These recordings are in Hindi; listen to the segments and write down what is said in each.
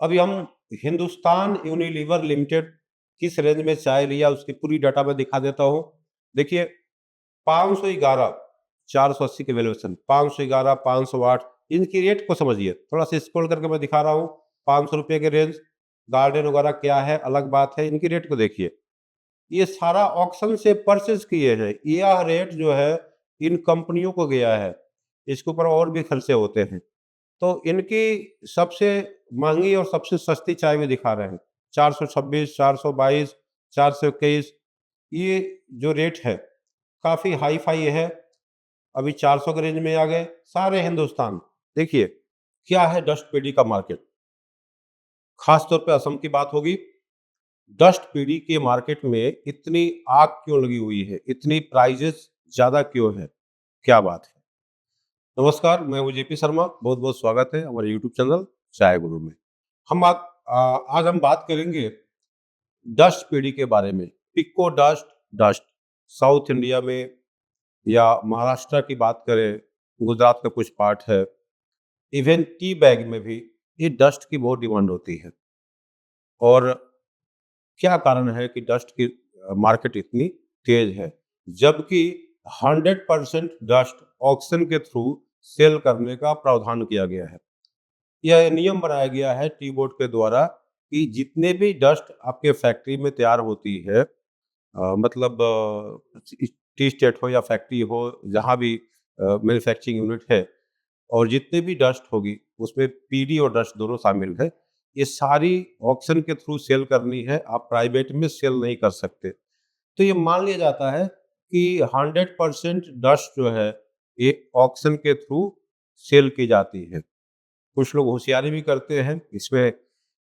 अभी हम हिंदुस्तान यूनिलीवर लिमिटेड किस रेंज में चाय लिया उसकी पूरी डाटा मैं दिखा देता हूँ। देखिए 511 480 की वैल्यूएशन, 511 508 इनकी रेट को समझिए। थोड़ा सा स्क्रॉल करके मैं दिखा रहा हूँ। 500 रुपये के रेंज, गार्डन वगैरह क्या है अलग बात है, इनकी रेट को देखिए। ये सारा ऑक्शन से परचेज किए हैं। यह रेट जो है इन कंपनियों को गया है, इसके ऊपर और भी खर्चे होते हैं। तो इनकी सबसे महंगी और सबसे सस्ती चाय भी दिखा रहे हैं। 426, 422, 421 ये जो रेट है काफ़ी हाई-फाई है। अभी 400 के रेंज में आ गए सारे हिंदुस्तान। देखिए क्या है डस्ट पेडी का मार्केट, खास तौर पे असम की बात होगी। डस्ट पेडी के मार्केट में इतनी आग क्यों लगी हुई है, इतनी प्राइजेस ज़्यादा क्यों है, क्या बात है? नमस्कार, मैं हूँ जेपी शर्मा, बहुत-बहुत स्वागत है हमारे यूट्यूब चैनल चाय गुरु में। हम आज हम बात करेंगे डस्ट पेडी के बारे में। पिको डस्ट, डस्ट साउथ इंडिया में या महाराष्ट्र की बात करें, गुजरात का कुछ पार्ट है, इवन टी बैग में भी ये डस्ट की बहुत डिमांड होती है। और क्या कारण है कि डस्ट की मार्केट इतनी तेज है, जबकि 100% डस्ट ऑक्शन के थ्रू सेल करने का प्रावधान किया गया है। यह नियम बनाया गया है टी बोर्ड के द्वारा कि जितने भी डस्ट आपके फैक्ट्री में तैयार होती है, मतलब टी स्टेट हो या फैक्ट्री हो, जहाँ भी मैन्युफैक्चरिंग यूनिट है, और जितने भी डस्ट होगी उसमें पीडी और डस्ट दोनों शामिल है। ये सारी ऑक्शन के थ्रू सेल करनी है, आप प्राइवेट में सेल नहीं कर सकते। तो ये मान लिया जाता है कि 100% डस्ट जो है ये ऑक्शन के थ्रू सेल की जाती है। कुछ लोग होशियारी भी करते हैं इसमें,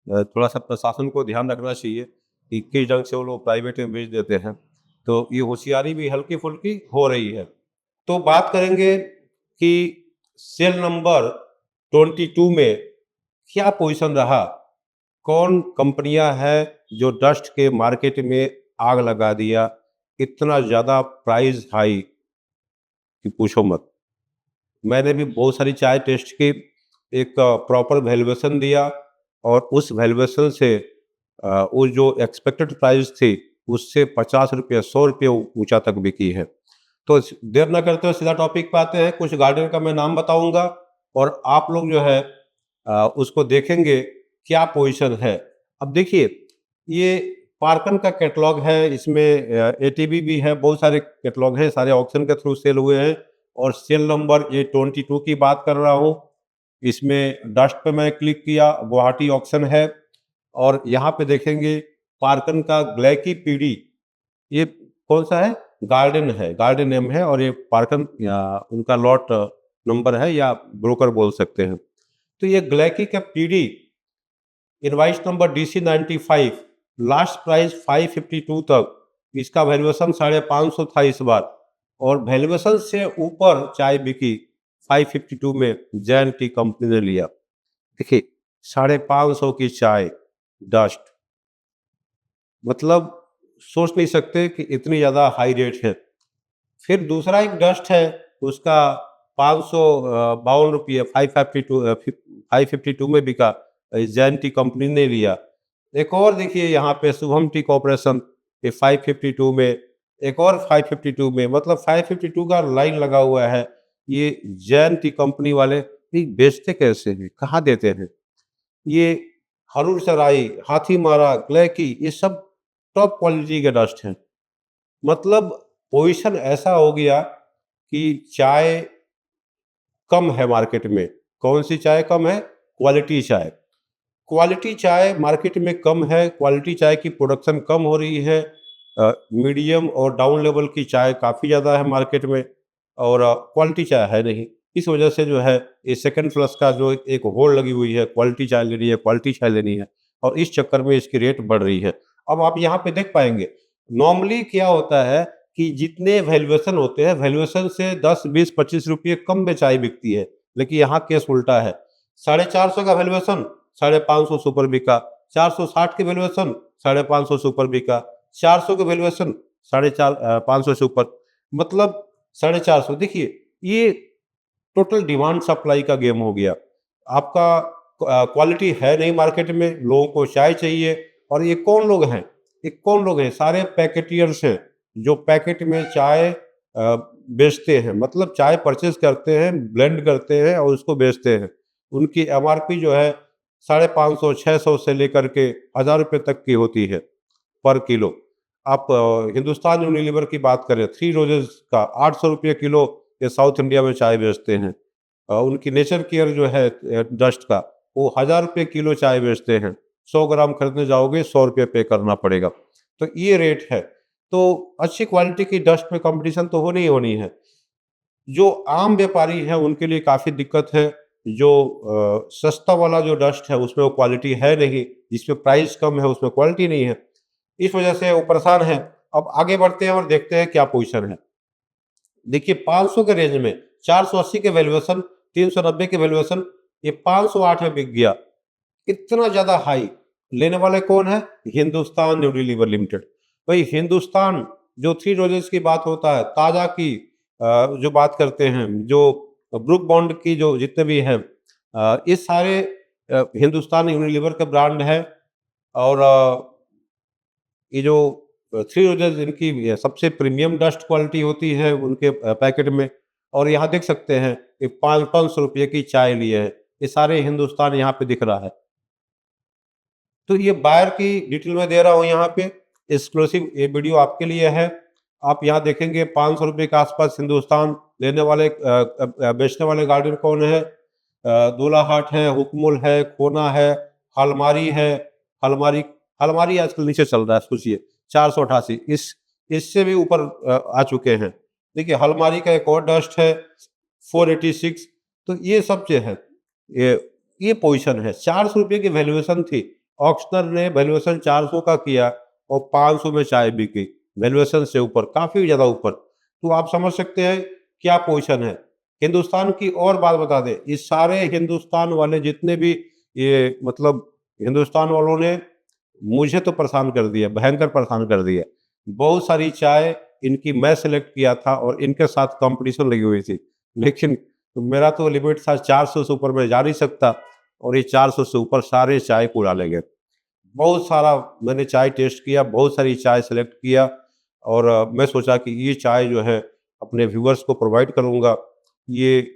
थोड़ा-सा प्रशासन को ध्यान रखना चाहिए कि किस ढंग से वो लोग प्राइवेट में बेच देते हैं। तो ये होशियारी भी हल्की-फुल्की हो रही है। तो बात करेंगे कि सेल नंबर 22 में क्या पोज़ीशन रहा? कौन कंपनियाँ हैं जो डस्ट के मार्केट में आग लगा दिया? इतना ज़्यादा प्राइस हाई कि पूछो मत। मैंने भी बहुत सारी चाय टेस्ट की, एक प्रॉपर वैल्यूएशन दिया और उस वैल्यूएशन से वो जो एक्सपेक्टेड प्राइस थी उससे 50 रुपये 100 रुपये ऊँचा तक बिकी है। तो देर ना करते हुए सीधा टॉपिक पे आते हैं। कुछ गार्डन का मैं नाम बताऊँगा और आप लोग जो है उसको देखेंगे क्या पोजीशन है। अब देखिए ये पार्कन का कैटलॉग है, इसमें एटीबी भी है, बहुत सारे कैटलॉग हैं, सारे ऑक्शन के थ्रू सेल हुए हैं। और सेल नंबर ये 22 की बात कर रहा हूँ। इसमें डस्ट पे मैं क्लिक किया, गुवाहाटी ऑक्शन है और यहाँ पे देखेंगे पार्कन का ग्लैकी पीडी, ये कौन-सा है? गार्डन है, गार्डन नेम है और ये पार्कन या उनका लॉट नंबर है या ब्रोकर बोल सकते हैं। तो ये ग्लैकी का PD invoice number DC 95, last price 552 तक, इसका वैल्यूएशन 550 था इस बार और वैल्यूएशन से ऊपर चाय बिकी 552 में जैन टी कंपनी ने लिया। देखिए 550 की चाय डस्ट, मतलब सोच नहीं सकते कि इतनी ज़्यादा हाई रेट है। फिर दूसरा एक डस्ट है, उसका 500 52 रुपये 552 में बिका, जैन टी कंपनी ने लिया। एक और देखिए यहाँ पे शुभम टी कॉर्पोरेशन, ये 552 में, एक और 552 में, मतलब 552 का लाइन लगा हुआ है। ये जैन टी कंपनी वाले ये बेचते कैसे हैं? कहाँ देते हैं? ये हरूर सराई, हाथीमारा, ग्लेकी ये सब टॉप क्वालिटी के डस्ट हैं। मतलब पोजीशन ऐसा हो गया कि चाय कम है मार्केट में। कौन सी चाय कम है? क्वालिटी चाय। क्वालिटी चाय मार्केट में कम है, क्वालिटी चाय की प्रोडक्शन कम हो रही है। मीडियम और डाउन लेवल की चाय काफ़ी ज़्यादा है मार्केट में और क्वालिटी चाय है नहीं। इस वजह से जो है ये सेकंड फ्लश का जो एक होड़ लगी हुई है, क्वालिटी चाय लेनी है, क्वालिटी चाय लेनी है और इस चक्कर में इसकी रेट बढ़ रही है। अब आप यहाँ पे देख पाएँगे, नॉर्मली क्या होता है कि जितने वैल्यूएशन होते हैं, वैल्यूएशन से 10, 20, 25 रुपये कम में चाय बिकती है, लेकिन यहाँ केस उल्टा है। 450 का वैल्यूएशन 550 सुपर बिका, 460 की वैल्यूएशन 550 सुपर बिका, 400 की वैल्यूएशन 550 सुपर, मतलब 450। देखिए ये टोटल डिमांड सप्लाई का गेम हो गया। आपका क्वालिटी है नहीं मार्केट में, लोगों को चाय चाहिए। और ये कौन लोग हैं? ये कौन लोग हैं? सारे पैकेटियर्स हैं, जो पैकेट में चाय बेचते हैं, मतलब चाय परचेज करते हैं, ब्लेंड करते हैं और उसको बेचते हैं। उनकी एमआरपी जो है 550 600 से लेकर के 1000 रुपये तक की होती है पर किलो। आप हिंदुस्तान यूनिलीवर की बात करें, थ्री रोजेज का 800 रुपये किलो ये साउथ इंडिया में चाय बेचते हैं। उनकी नेचर केयर जो है डस्ट का, वो 1000 रुपये किलो चाय बेचते हैं। 100 ग्राम खरीदने जाओगे 100 रुपये पे करना पड़ेगा। तो ये रेट है। तो अच्छी क्वालिटी की डस्ट में कंपटीशन तो होनी ही होनी है। जो आम व्यापारी हैं उनके लिए काफ़ी दिक्कत है। जो सस्ता वाला जो डस्ट है उसमें वो क्वालिटी है नहीं, जिसमें प्राइस कम है उसमें क्वालिटी नहीं है। इस वजह से वो परेशान हैं। अब आगे बढ़ते हैं और देखते हैं क्या पोज़ीशन है। देखिए 500 के रेंज में 480 के वैल्यूएशन, 390 के वैल्यूएशन, ये 508 में बिक गया। इतना ज़्यादा हाई। लेने वाले कौन है? Hindustan Unilever limited. भाई हिंदुस्तान जो थ्री रोजेस की बात होता है, ताज़ा की जो बात करते हैं, जो ब्रूक बॉन्ड की जो जितने भी हैं, ये सारे हिंदुस्तान यूनिलीवर का ब्रांड है। और ये जो थ्री रोजेस इनकी सबसे प्रीमियम डस्ट क्वालिटी होती है उनके पैकेट में। और यहाँ देख सकते हैं कि 500 रुपये की चाय लिए है। ये सारे हिंदुस्तान यहाँ पे दिख रहा है। तो ये बायर की डिटेल में दे रहा हूँ यहाँ पे, एक्सक्लूसिव ये वीडियो आपके लिए है। आप यहाँ देखेंगे 500 रुपये के आसपास हिंदुस्तान लेने वाले बेचने वाले गार्डन कौन है? दूल्हा हाट है, हुकमुल है, खोना है, हलमारी है। हलमारी हलमारी आजकल नीचे चल रहा है, सोचिए 488, इससे भी ऊपर आ चुके हैं। देखिए हलमारी का एक और डस्ट है 486। तो ये सब जो है, ये ये पोजीशन है। 400 रुपये की वैल्यूएशन थी, ऑक्शनर ने वैल्यूएशन 400 का किया और 500 में चाय बिकी, वैल्यूएशन से ऊपर, काफ़ी ज़्यादा ऊपर। तो आप समझ सकते हैं क्या पोजीशन है। हिंदुस्तान की और बात बता दें, ये सारे हिंदुस्तान वाले जितने भी, ये मतलब हिंदुस्तान वालों ने मुझे तो परेशान कर दिया, भयंकर परेशान कर दिया। बहुत सारी चाय इनकी मैं सेलेक्ट किया था और इनके साथ कॉम्पिटिशन लगी हुई थी। लेकिन मेरा तो लिमिट था 400 से ऊपर मैं जा नहीं सकता, और ये 400 से ऊपर सारे चाय को उड़ा ले गए। बहुत सारा मैंने चाय टेस्ट किया, बहुत सारी चाय सेलेक्ट किया। और मैं सोचा कि ये चाय जो है अपने व्यूअर्स को प्रोवाइड करूँगा। ये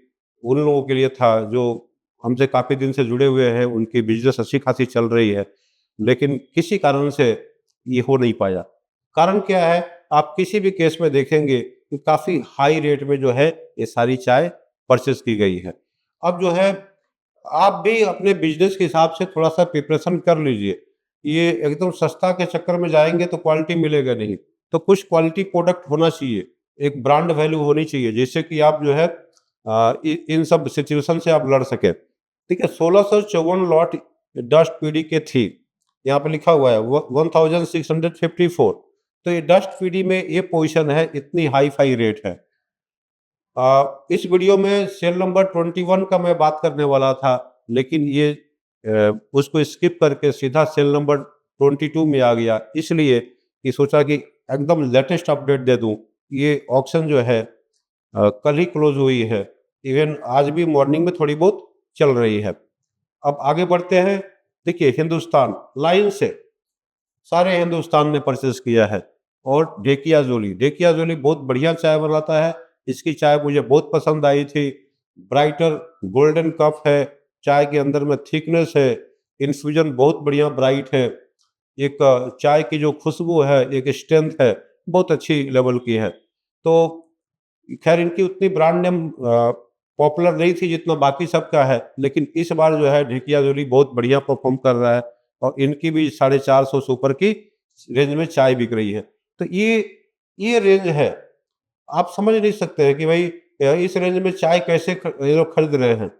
उन लोगों के लिए था जो हमसे काफ़ी दिन से जुड़े हुए हैं, उनकी बिज़नेस अच्छी खासी चल रही है, लेकिन किसी कारण से ये हो नहीं पाया। कारण क्या है? आप किसी भी केस में देखेंगे कि काफ़ी हाई रेट में जो है ये सारी चाय परचेज़ की गई है। अब जो है आप भी अपने बिज़नेस के हिसाब से थोड़ा-सा प्रिपरेशन कर लीजिए। ये एकदम सस्ता के चक्कर में जाएँगे तो क्वालिटी मिलेगा नहीं। तो कुछ क्वालिटी प्रोडक्ट होना चाहिए, एक ब्रांड वैल्यू होनी चाहिए, जिससे कि आप जो है इन सब सिचुएशन से आप लड़ सकें। ठीक है, 1654 लॉट डस्ट पीडी के थी। यहाँ पे लिखा हुआ है 1654। तो ये डस्ट पीडी में ये पोज़ीशन है, इतनी हाई-फाई रेट है। इस वीडियो में सेल नंबर 21 का मैं बात करने वाला था, लेकिन ये उसको स्किप करके सीधा सेल नंबर 22 में आ गया, इसलिए कि सोचा कि एकदम लेटेस्ट अपडेट दे दूं। ये ऑक्शन जो है कल ही क्लोज हुई है, इवन आज भी मॉर्निंग में थोड़ी बहुत चल रही है। अब आगे बढ़ते हैं। देखिए हिंदुस्तान लाइन से सारे हिंदुस्तान ने परचेज किया है। और ढेकिया जोली बहुत बढ़िया चाय बनाता है। इसकी चाय मुझे बहुत पसंद आई थी। ब्राइटर गोल्डन कप है, चाय के अंदर में थिकनेस है, इन्फ्यूजन बहुत बढ़िया ब्राइट है। एक चाय की जो खुशबू है, एक स्ट्रेंथ है, बहुत अच्छी लेवल की है। तो खैर इनकी उतनी ब्रांड नेम पॉपुलर नहीं थी जितना बाकी सबका है, लेकिन इस बार जो है ढेकिया जोली बहुत बढ़िया परफॉर्म कर रहा है और इनकी भी 450 से ऊपर की रेंज में चाय बिक रही है। तो ये रेंज है। आप समझ नहीं सकते हैं कि भाई इस रेंज में चाय कैसे ये लोग खरीद रहे हैं।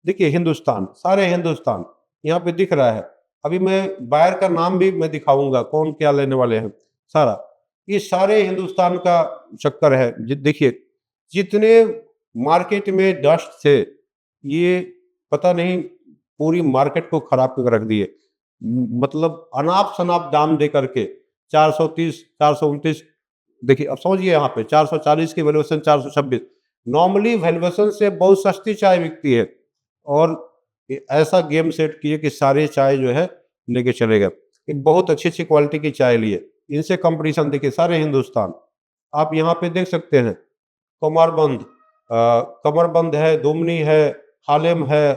देखिए हिंदुस्तान, सारे हिंदुस्तान यहाँ पे दिख रहा है। अभी मैं बायर का नाम भी मैं दिखाऊंगा, कौन क्या लेने वाले हैं सारा। ये सारे हिंदुस्तान का चक्कर है। देखिए जितने मार्केट में डस्ट थे, ये पता नहीं पूरी मार्केट को खराब करके रख दिए। मतलब अनाप-शनाप दाम दे करके 430, 429, देखिए अब समझिए यहाँ पे 440 की वैल्यूएशन 426, नॉर्मली वैल्यूएशन से बहुत सस्ती चाय बिकती है और ऐसा गेम सेट किए कि सारे चाय जो है लेके चले गए। एक बहुत अच्छी-अच्छी क्वालिटी की चाय लिए। इनसे कॉम्पिटिशन देखिए सारे हिंदुस्तान। आप यहाँ पे देख सकते हैं कमरबंद कमरबंद है, दुमनी है, हालिम है,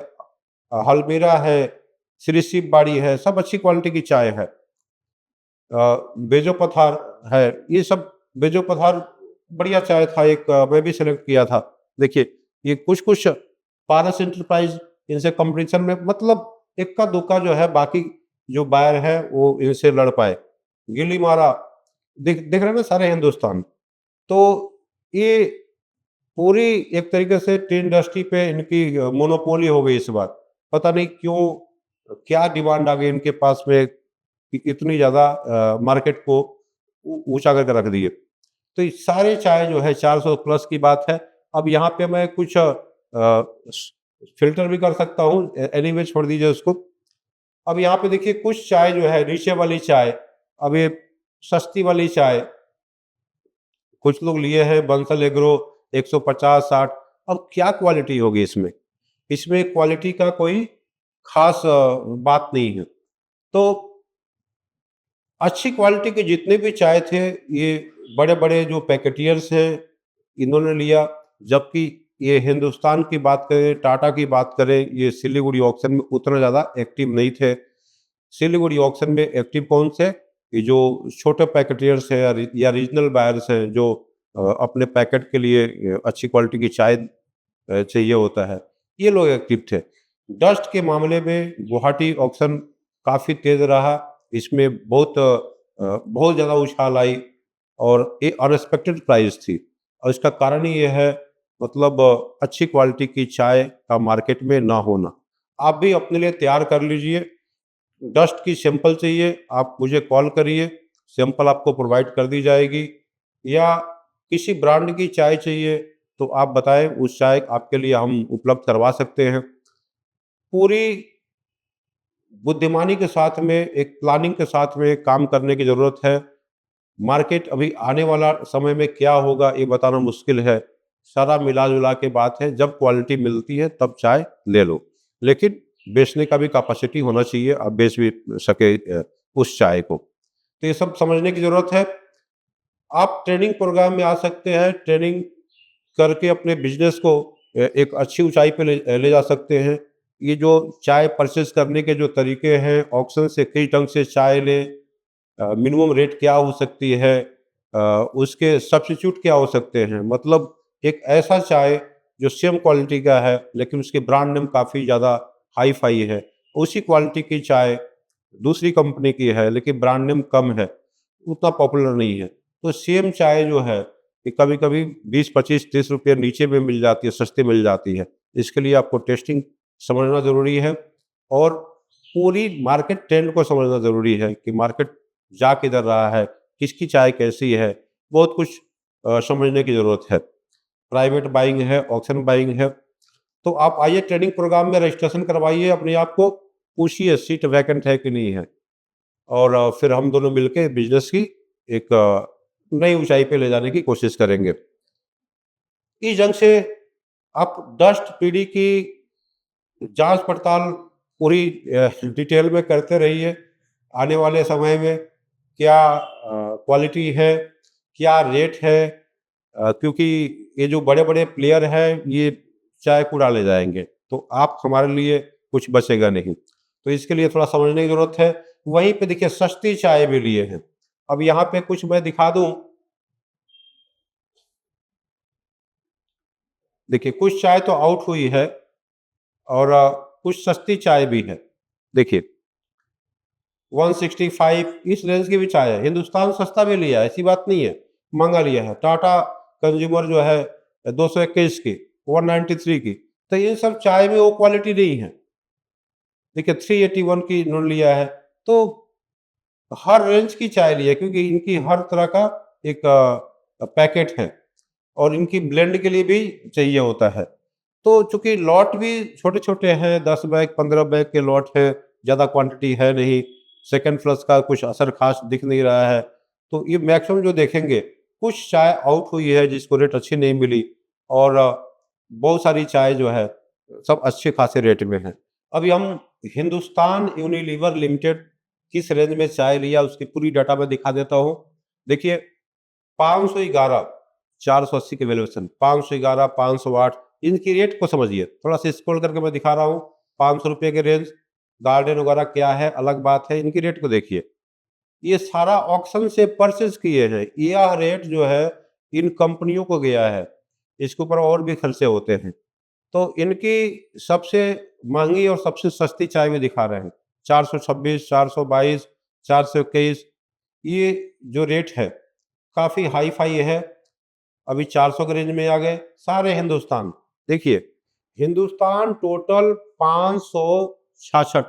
हलमीरा है, श्री शिव बाड़ी है, सब अच्छी क्वालिटी की चाय है। बेजो पथार है, ये सब बेजो पथार बढ़िया चाय था एक मैं भी सेलेक्ट किया था। देखिए, ये कुछ-कुछ पारस एंटरप्राइज़ इनसे कॉम्पिटिशन में मतलब इक्का-दुक्का जो है बाकी जो बायर है वो इनसे लड़ पाए। गिल्ली मारा दिख रहा है ना सारे हिंदुस्तान। तो ये पूरी एक तरीके से टी इंडस्ट्री पे इनकी मोनोपोली हो गई इस बार। पता नहीं क्यों, क्या डिमांड आ गई इनके पास में कि इतनी ज़्यादा मार्केट को ऊँचा करके रख दिए। तो ये सारे चाय जो है 400 प्लस की बात है। अब यहाँ पे मैं कुछ स फ़िल्टर भी कर सकता हूँ एनीवे छोड़ दीजिए उसको। अब यहाँ पे देखिए कुछ चाय जो है नीचे वाली चाय, अब ये सस्ती वाली चाय कुछ लोग लिए हैं बंसल एग्रो 150-60। अब क्या क्वालिटी होगी इसमें? इसमें क्वालिटी का कोई ख़ास बात नहीं है। तो अच्छी क्वालिटी के जितने भी चाय थे, ये बड़े-बड़े जो पैकेटियर्स हैं, इन्होंने लिया। जबकि ये हिंदुस्तान की बात करें, टाटा की बात करें, ये सिलीगुड़ी ऑक्शन में उतना ज़्यादा एक्टिव नहीं थे। सिलीगुड़ी ऑक्शन में एक्टिव कौन थे? ये जो छोटे पैकेटियर्स हैं या रीजनल बायर्स हैं, जो अपने पैकेट के लिए अच्छी क्वालिटी की चाय चाहिए होता है, ये लोग एक्टिव थे। डस्ट के मामले में गुवाहाटी ऑक्शन काफ़ी तेज़ रहा। इसमें बहुत ज़्यादा उछाल आई और ये अनएक्सपेक्टेड प्राइस थी और इसका कारण ही ये है मतलब अच्छी क्वालिटी की चाय का मार्केट में ना होना। आप भी अपने लिए तैयार कर लीजिए। डस्ट की सैंपल चाहिए, आप मुझे कॉल करिए, सैंपल आपको प्रोवाइड कर दी जाएगी। या किसी ब्रांड की चाय चाहिए तो आप बताएँ, उस चाय आपके लिए हम उपलब्ध करवा सकते हैं। पूरी बुद्धिमानी के साथ में, एक प्लानिंग के साथ में काम करने की ज़रूरत है। मार्केट अभी आने वाला समय में क्या होगा ये बताना मुश्किल है। सारा मिला-जुला के बात है, जब क्वालिटी मिलती है तब चाय ले लो। लेकिन बेचने का भी कैपेसिटी होना चाहिए, आप बेच भी सके उस चाय को। तो ये सब समझने की ज़रूरत है। आप ट्रेनिंग प्रोग्राम में आ सकते हैं, ट्रेनिंग करके अपने बिज़नेस को एक अच्छी ऊँचाई पे ले जा सकते हैं। ये जो चाय परचेज़ करने के जो तरीके हैं, ऑक्शन से किस ढंग से चाय लें, मिनिमम रेट क्या हो सकती है, उसके सब्स्टिट्यूट क्या हो सकते हैं। मतलब एक ऐसा चाय जो सेम क्वालिटी का है लेकिन उसके ब्रांड नेम काफ़ी ज़्यादा हाई-फाई है। उसी क्वालिटी की चाय दूसरी कंपनी की है लेकिन ब्रांड नेम कम है, उतना पॉपुलर नहीं है। तो सेम चाय जो है ये कभी-कभी 20, 25, 30 रुपए नीचे में मिल जाती है, सस्ती मिल जाती है। इसके लिए आपको टेस्टिंग समझना ज़रूरी है और पूरी मार्केट ट्रेंड को समझना ज़रूरी है कि मार्केट जा किधर रहा है, किसकी चाय कैसी है, बहुत कुछ समझने की ज़रूरत है। प्राइवेट बाइंग है, ऑक्शन बाइंग है। तो आप आइए ट्रेनिंग प्रोग्राम में रजिस्ट्रेशन करवाइए अपने आप को, पूछिए सीट वैकेंट है कि नहीं है और फिर हम दोनों मिलके बिज़नेस की एक नई ऊँचाई पे ले जाने की कोशिश करेंगे। इस ढंग से आप डस्ट पीढ़ी की जाँच-पड़ताल पूरी डिटेल में करते रहिए। आने वाले समय में क्या क्वालिटी है, क्या रेट है, क्योंकि ये जो बड़े-बड़े प्लेयर हैं, ये चाय को उड़ा ले जाएँगे, तो आप हमारे लिए कुछ बचेगा नहीं। तो इसके लिए थोड़ा समझने की ज़रूरत है। वहीं पे देखिए सस्ती चाय भी लिए हैं। अब यहाँ पे कुछ मैं दिखा दूँ, देखिए कुछ चाय तो आउट हुई है और कुछ सस्ती चाय भी है। देखिए 165 इस रेंज की भी चाय है। हिंदुस्तान सस्ता भी लिया है, ऐसी बात नहीं है, महँगा लिया है। टाटा कंज्यूमर जो है 221 की, 193 की, तो ये सब चाय में वो क्वालिटी नहीं है। देखिए 381 की इन्होंने लिया है, तो हर रेंज की चाय ली है क्योंकि इनकी हर तरह का एक पैकेट है और इनकी ब्लेंड के लिए भी चाहिए होता है। तो चूँकि लॉट भी छोटे-छोटे हैं, 10 बैग, 15 बैग के लॉट हैं, ज़्यादा क्वांटिटी है नहीं, सेकंड फ्लश का कुछ असर ख़ास दिख नहीं रहा है। तो ये मैक्सिमम जो देखेंगे, कुछ चाय आउट हुई है जिसको रेट अच्छी नहीं मिली और बहुत सारी चाय जो है सब अच्छे खासे रेट में है। अभी हम हिंदुस्तान यूनिलीवर लिमिटेड किस रेंज में चाय लिया उसकी पूरी डाटा मैं दिखा देता हूँ। देखिए 511 480 की वैल्यूएशन, 511 508 इनकी रेट को समझिए। थोड़ा सा स्क्रॉल करके मैं दिखा रहा हूँ। 500 रुपये के रेंज, गार्डन वगैरह क्या है अलग बात है, इनकी रेट को देखिए। ये सारा ऑक्शन से परचेज किए हैं। यह रेट जो है इन कंपनियों को गया है, इसके ऊपर और भी खर्चे होते हैं। तो इनकी सबसे महंगी और सबसे सस्ती चाय भी दिखा रहे हैं। 426, 422, 421 ये जो रेट है काफ़ी हाई फाई है। अभी 400 के रेंज में आ गए सारे हिंदुस्तान। देखिए हिंदुस्तान टोटल 566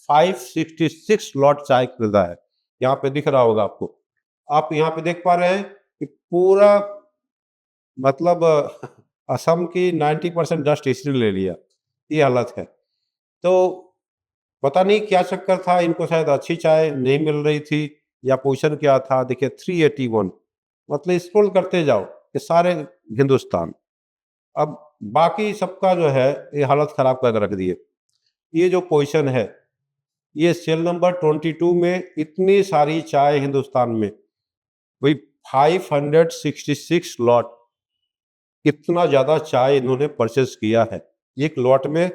566 लॉट चाय खरीदा है। यहाँ पे दिख रहा होगा आपको। आप यहाँ पे देख पा रहे हैं कि पूरा मतलब असम की 90% डस्ट इसने ले लिया। ये हालत है। तो पता नहीं क्या चक्कर था, इनको शायद अच्छी चाय नहीं मिल रही थी या पोजीशन क्या था। देखिए 381 मतलब स्क्रॉल करते जाओ ये सारे हिंदुस्तान। अब बाकी सबका जो है ये हालत खराब कर रख दिए। ये जो पोजीशन है ये सेल नंबर 22 में इतनी सारी चाय हिंदुस्तान में, वही 566 लॉट, इतना ज़्यादा चाय इन्होंने परचेस किया है। एक लॉट में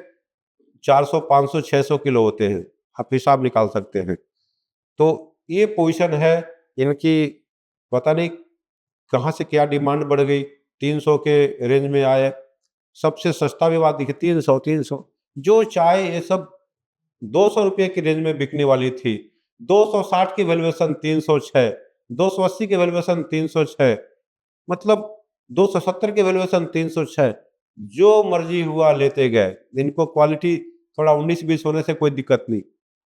400 500 600 किलो होते हैं, आप हिसाब निकाल सकते हैं। तो ये पोजीशन है इनकी। पता नहीं कहाँ से क्या डिमांड बढ़ गई, 300 के रेंज में आए। सबसे सस्ता भी बात देखिए 300 जो चाय ये सब 200 रुपये की रेंज में बिकने वाली थी, 260 की वैल्यूएशन 306, 280 की वैल्यूएशन 306, मतलब 270 की वैल्यूएशन 306। जो मर्जी हुआ लेते गए। इनको क्वालिटी थोड़ा 19-20 होने से कोई दिक्कत नहीं।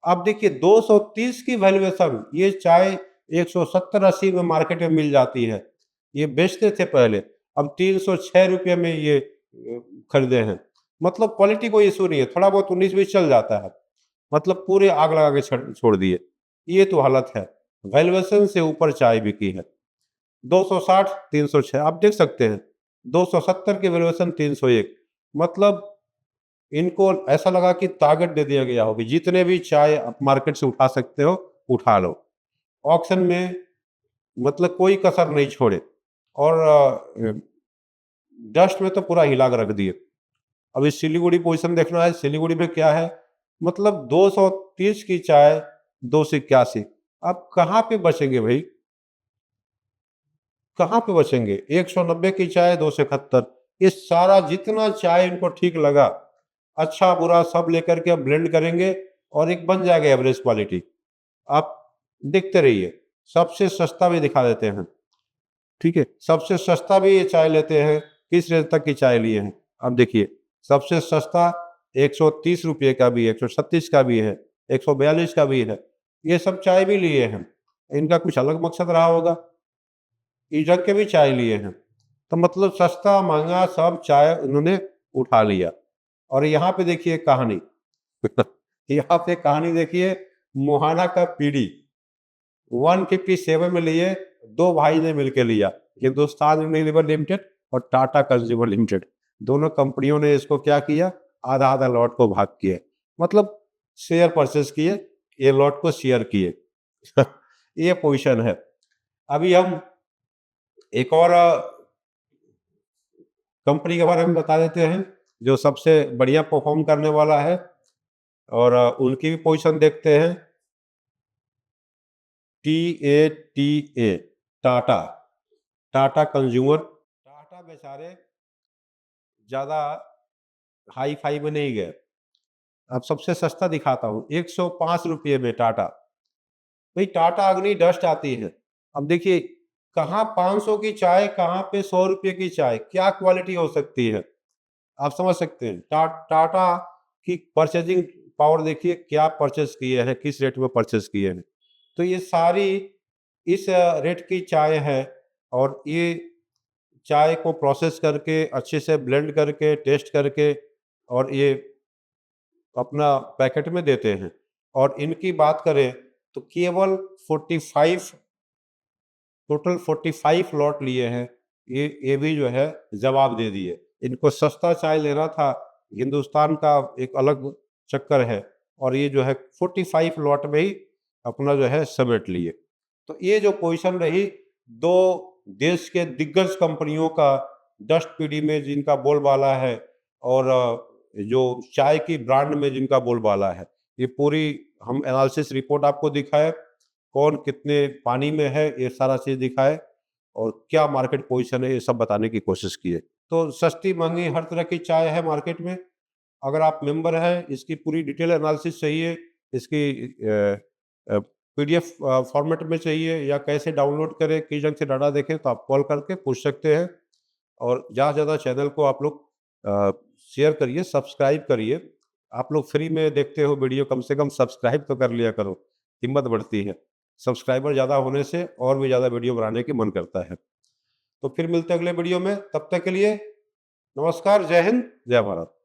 अब देखिए 230 की वैल्यूएशन, ये चाय 170-80 में मार्केट में मिल जाती है। ये बेचते थे पहले, अब 306 रुपये में ये खरीदे हैं। मतलब क्वालिटी कोई इशू नहीं है, थोड़ा बहुत 19-20 चल जाता है। मतलब पूरे आग लगा के छोड़ दिए। ये तो हालत है। वैल्यूएशन से ऊपर चाय बिकी है। 260 306 आप देख सकते हैं। 270 की वैल्यूएशन 301, मतलब इनको ऐसा लगा कि टारगेट दे दिया गया हो कि जितने भी चाय आप मार्केट से उठा सकते हो उठा लो। ऑक्शन में मतलब कोई कसर नहीं छोड़े और डस्ट में तो पूरा हिला के रख दिए। अभी सिलीगुड़ी पोजीशन देखना है, सिलीगुड़ी में क्या है, मतलब 230 की चाय 281। अब कहाँ पे बचेंगे भाई, कहाँ पे बचेंगे? 190 की चाय 271। ये सारा जितना चाय इनको ठीक लगा, अच्छा बुरा सब लेकर के अब ब्लेंड करेंगे और एक बन जाएगा एवरेज क्वालिटी। आप देखते रहिए। सबसे सस्ता भी दिखा देते हैं, ठीक है? सबसे सस्ता भी ये चाय लेते हैं। किस रेंज तक की चाय लिए हैं? अब देखिए सबसे सस्ता 130 रुपये का भी है, 136 का भी है, 142 का भी है। ये सब चाय भी लिए हैं। इनका कुछ अलग मकसद रहा होगा। इधर के भी चाय लिए हैं। तो मतलब सस्ता महंगा सब चाय उन्होंने उठा लिया। और यहाँ पे देखिए कहानी यहाँ पे कहानी देखिए, मोहाना का पीढ़ी 157 में लिए, दो भाई ने मिलकर लिया, हिंदुस्तान यूनिलीवर लिमिटेड और टाटा कंज्यूमर लिमिटेड। दोनों कंपनियों ने इसको क्या किया, आधा आधा लॉट को भाग किए, मतलब शेयर परचेस किए, ये लॉट को शेयर किए ये पोजीशन है। अभी हम एक और कंपनी के बारे में बता देते हैं जो सबसे बढ़िया परफॉर्म करने वाला है और उनकी भी पोजीशन देखते हैं। TATA, Tata, Tata consumer. टाटा बेचारे ज़्यादा हाई फाई में नहीं गए। अब सबसे सस्ता दिखाता हूँ, 105 रुपये में टाटा। भाई टाटा अग्नि डस्ट आती है। अब देखिए कहाँ 500 की चाय, कहाँ पे 100 रुपये की चाय, क्या क्वालिटी हो सकती है, आप समझ सकते हैं। टाटा की परचेजिंग पावर देखिए, क्या परचेज किए हैं, किस रेट में परचेज किए हैं। तो ये सारी इस रेट की चाय है और ये चाय को प्रोसेस करके अच्छे से ब्लेंड करके टेस्ट करके और ये अपना पैकेट में देते हैं। और इनकी बात करें तो केवल 45 टोटल 45 लॉट लिए हैं। ये भी जो है जवाब दे दिए। इनको सस्ता चाय लेना था, हिंदुस्तान का एक अलग चक्कर है और ये जो है 45 लॉट में ही अपना जो है समेट लिए। तो ये जो पोजीशन रही, 2 देश के दिग्गज कंपनियों का डस्ट पीडी में जिनका बोलबाला है और जो चाय की ब्रांड में जिनका बोलबाला है, ये पूरी हम एनालिसिस रिपोर्ट आपको दिखाए, कौन कितने पानी में है ये सारा चीज़ दिखाए और क्या मार्केट पोजीशन है ये सब बताने की कोशिश की है। तो सस्ती महंगी हर तरह की चाय है मार्केट में। अगर आप मेंबर हैं, इसकी पूरी डिटेल एनालिसिस चाहिए, इसकी पीडीएफ फॉर्मेट में चाहिए या कैसे डाउनलोड करें, किस ढंग से डाटा देखें, तो आप कॉल करके पूछ सकते हैं। और ज़्यादा से ज़्यादा चैनल को आप लोग शेयर करिए, सब्सक्राइब करिए। आप लोग फ्री में देखते हो वीडियो, कम से कम सब्सक्राइब तो कर लिया करो, हिम्मत बढ़ती है। सब्सक्राइबर ज़्यादा होने से और भी ज़्यादा वीडियो बनाने की मन करता है। तो फिर मिलते हैं अगले वीडियो में, तब तक के लिए नमस्कार, जय हिंद, जय भारत।